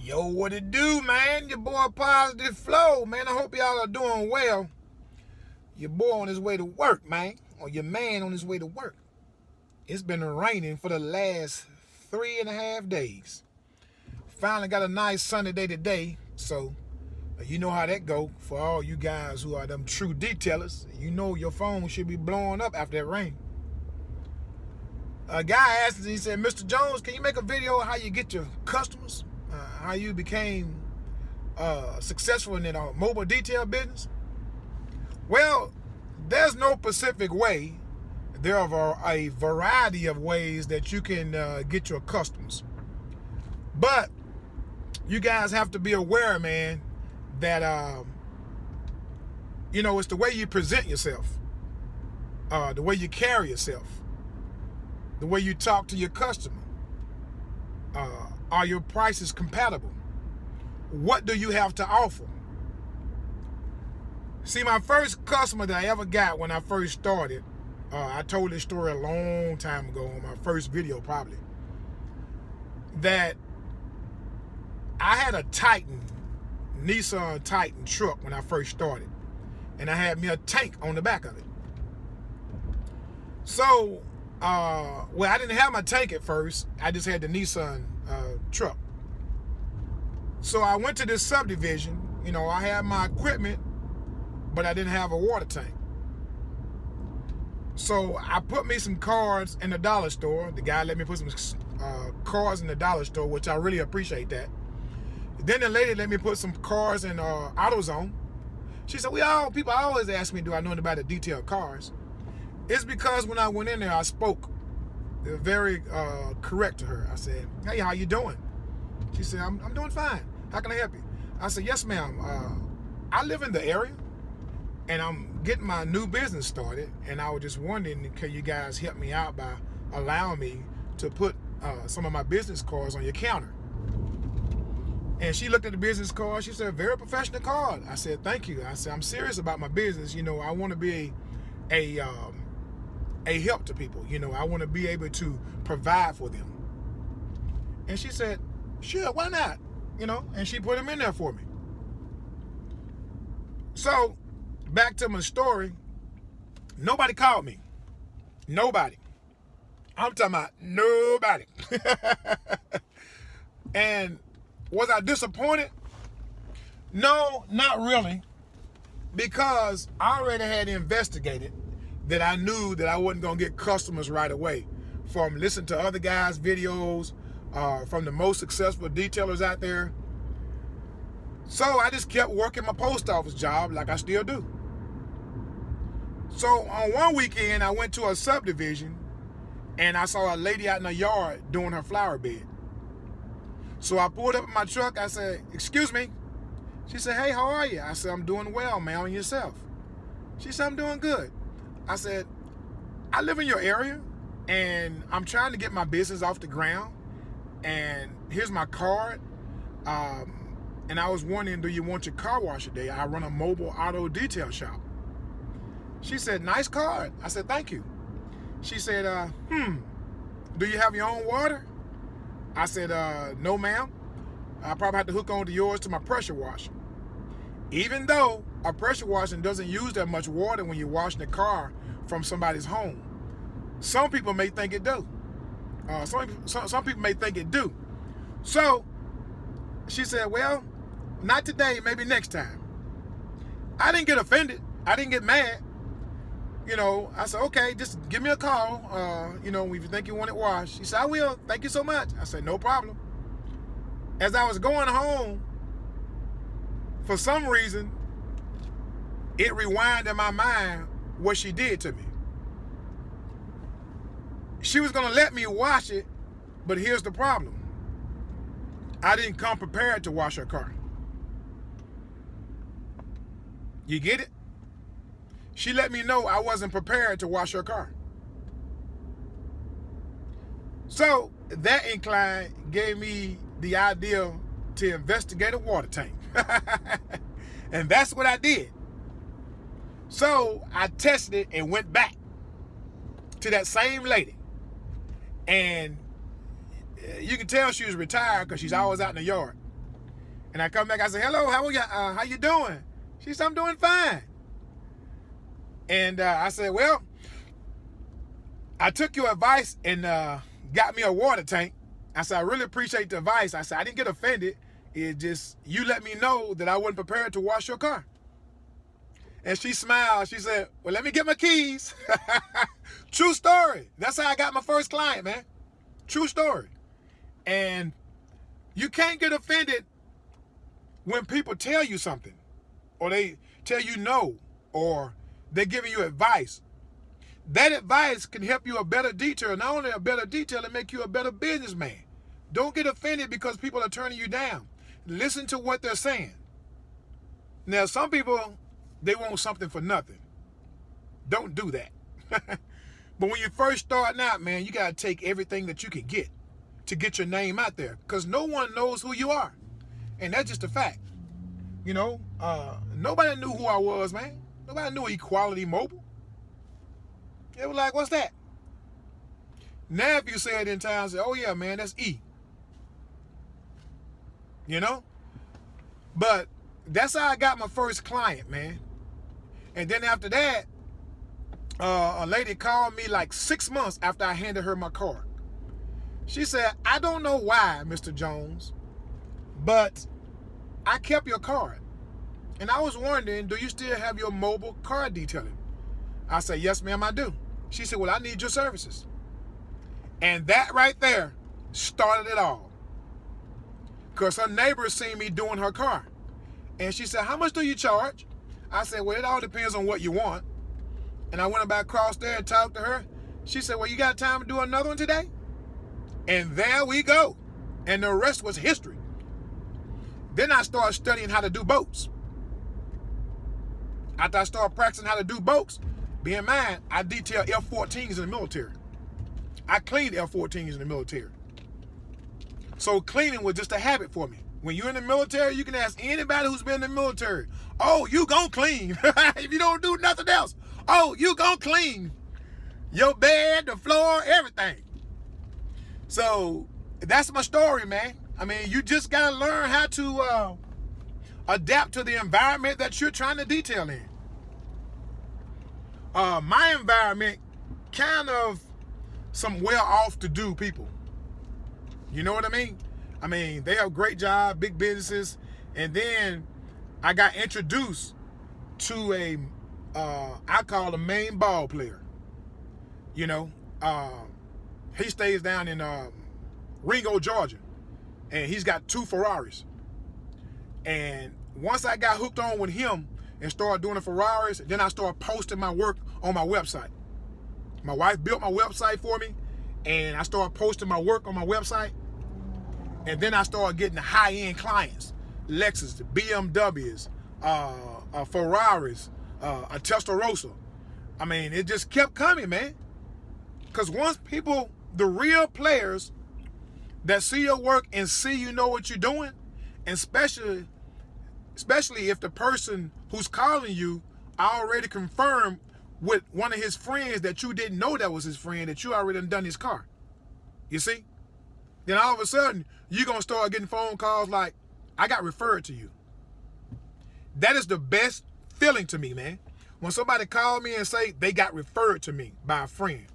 Yo, what it do, man? Your boy Positive Flow, man. I hope y'all are doing well. Your boy on his way to work, man. Or your man on his way to work. It's been raining for the last 3.5 days. Finally got a nice sunny day today. So, you know how that go for all you guys who are them true detailers. You know your phone should be blowing up after that rain. A guy asked me, he said, Mr. Jones, can you make a video of how you get your customers? How you became successful in the mobile detail business? Well, there's no specific way. There are a variety of ways that you can get your customers. But you guys have to be aware, man, that, it's the way you present yourself, the way you carry yourself, the way you talk to your customer. Are your prices compatible? What do you have to offer? See, my first customer that I ever got when I first started, I told this story a long time ago on my first video probably, that I had a Nissan Titan truck when I first started. And I had me a tank on the back of it. So, I didn't have my tank at first. I just had the Nissan truck. So I went to this subdivision. I had my equipment, but I didn't have a water tank. So I put me some cards in the dollar store. The guy let me put some cards in the dollar store, which I really appreciate that. Then the lady let me put some cards in AutoZone. She said, people always ask me, do I know about the detailed cars? It's because when I went in there, I spoke very correct to her. I said, hey, how you doing? She said, I'm doing fine. How can I help you? I said, yes, ma'am. I live in the area, and I'm getting my new business started, and I was just wondering, can you guys help me out by allowing me to put some of my business cards on your counter? And she looked at the business card. She said, very professional card. I said, thank you. I said, I'm serious about my business. I want to be a help to people. I want to be able to provide for them. And she said, sure, why not? And she put them in there for me. So, back to my story. Nobody called me. Nobody. I'm talking about nobody. And was I disappointed? No, not really. Because I already had investigated that I knew that I wasn't going to get customers right away from listening to other guys' videos, from the most successful detailers out there. So I just kept working my post office job like I still do. So on one weekend, I went to a subdivision and I saw a lady out in the yard doing her flower bed. So I pulled up in my truck. I said, excuse me. She said, hey, how are you? I said, I'm doing well, ma'am, and yourself? She said, I'm doing good. I said, I live in your area and I'm trying to get my business off the ground. And here's my card. And I was wondering, do you want your car wash today? I run a mobile auto detail shop. She said, nice card. I said, thank you. She said, do you have your own water? I said, no, ma'am. I probably have to hook on to yours to my pressure washer. Even though a pressure washing doesn't use that much water when you're washing the car from somebody's home. Some people may think it do. Some people may think it do. So she said, well, not today, maybe next time. I didn't get offended. I didn't get mad. I said, okay, just give me a call, if you think you want it washed. She said, I will. Thank you so much. I said, no problem. As I was going home, for some reason, it rewinded in my mind what she did to me. She was going to let me wash it, but here's the problem. I didn't come prepared to wash her car. You get it? She let me know I wasn't prepared to wash her car. So that incline gave me the idea to investigate a water tank. And that's what I did. So I tested it and went back to that same lady. And you can tell she was retired because she's always out in the yard. And I come back, I say, hello, how you doing? She said, I'm doing fine. And I said, well, I took your advice and got me a water tank. I said, I really appreciate the advice. I said, I didn't get offended. It just, you let me know that I wasn't prepared to wash your car. And she smiled. She said, well, let me get my keys. True story. That's how I got my first client, man. True story. And you can't get offended when people tell you something, or they tell you no, or they're giving you advice. That advice can help you a better detail. Not only a better detail, it make you a better businessman. Don't get offended because people are turning you down. Listen to what they're saying. Now, some people, they want something for nothing. Don't do that. But when you first starting out, man, you got to take everything that you can get to get your name out there, because no one knows who you are. And that's just a fact. You know, nobody knew who I was, man. Nobody knew Equality Mobile. They were like, what's that? Now if you say it in town, say, oh yeah, man, that's E. You know? But that's how I got my first client, man. And then after that, a lady called me like 6 months after I handed her my card. She said, I don't know why, Mr. Jones, but I kept your card. And I was wondering, do you still have your mobile car detailing? I said, yes, ma'am, I do. She said, well, I need your services. And that right there started it all. Because her neighbors seen me doing her car. And she said, how much do you charge? I said, well, it all depends on what you want. And I went back across there and talked to her. She said, well, you got time to do another one today? And there we go. And the rest was history. Then I started studying how to do boats. After I started practicing how to do boats, bear in mind, I detailed F-14s in the military. I cleaned F-14s in the military. So cleaning was just a habit for me. When you're in the military, you can ask anybody who's been in the military, oh, you gon' clean. If you don't do nothing else, oh, you gon' clean your bed, the floor, everything. So that's my story, man. I mean, you just gotta learn how to adapt to the environment that you're trying to detail in. My environment, kind of some well-off-to-do people. You know what I mean? I mean, they have great jobs, big businesses, and then I got introduced to I call a main ball player. You know, he stays down in Ringo, Georgia, and he's got 2 Ferraris. And once I got hooked on with him and started doing the Ferraris, then I started posting my work on my website. My wife built my website for me, and I started posting my work on my website. And then I started getting the high-end clients, Lexus, BMWs, Ferraris, a Testarossa. I mean, it just kept coming, man. Because once people, the real players that see your work and see you know what you're doing, and especially if the person who's calling you already confirmed with one of his friends that you didn't know that was his friend, that you already done his car. You see? Then all of a sudden, you're going to start getting phone calls like, I got referred to you. That is the best feeling to me, man. When somebody call me and say they got referred to me by a friend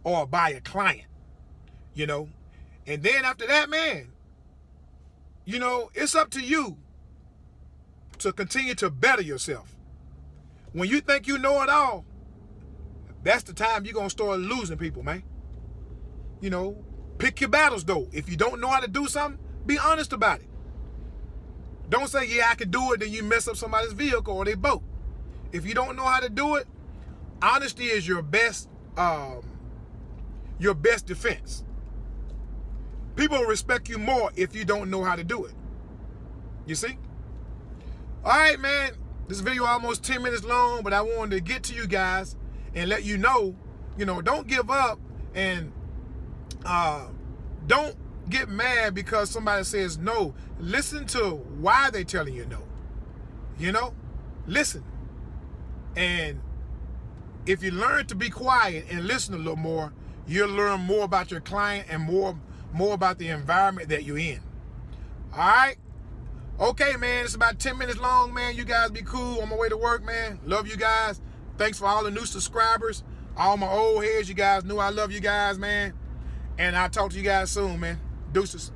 or by a client, you know. And then after that, man, you know, it's up to you to continue to better yourself. When you think you know it all, that's the time you're going to start losing people, man. You know, pick your battles, though. If you don't know how to do something, be honest about it. Don't say, yeah, I can do it, then you mess up somebody's vehicle or their boat. If you don't know how to do it, honesty is your best defense. People will respect you more if you don't know how to do it. You see? All right, man. This video almost 10 minutes long, but I wanted to get to you guys and let you know, don't give up, and don't get mad because somebody says no. Listen to why they're telling you no. Listen. And if you learn to be quiet and listen a little more, you'll learn more about your client and more about the environment that you're in. All right? Okay, man, it's about 10 minutes long, man. You guys be cool. On my way to work, man. Love you guys. Thanks for all the new subscribers. All my old heads, you guys knew I love you guys, man. And I'll talk to you guys soon, man. Deuces.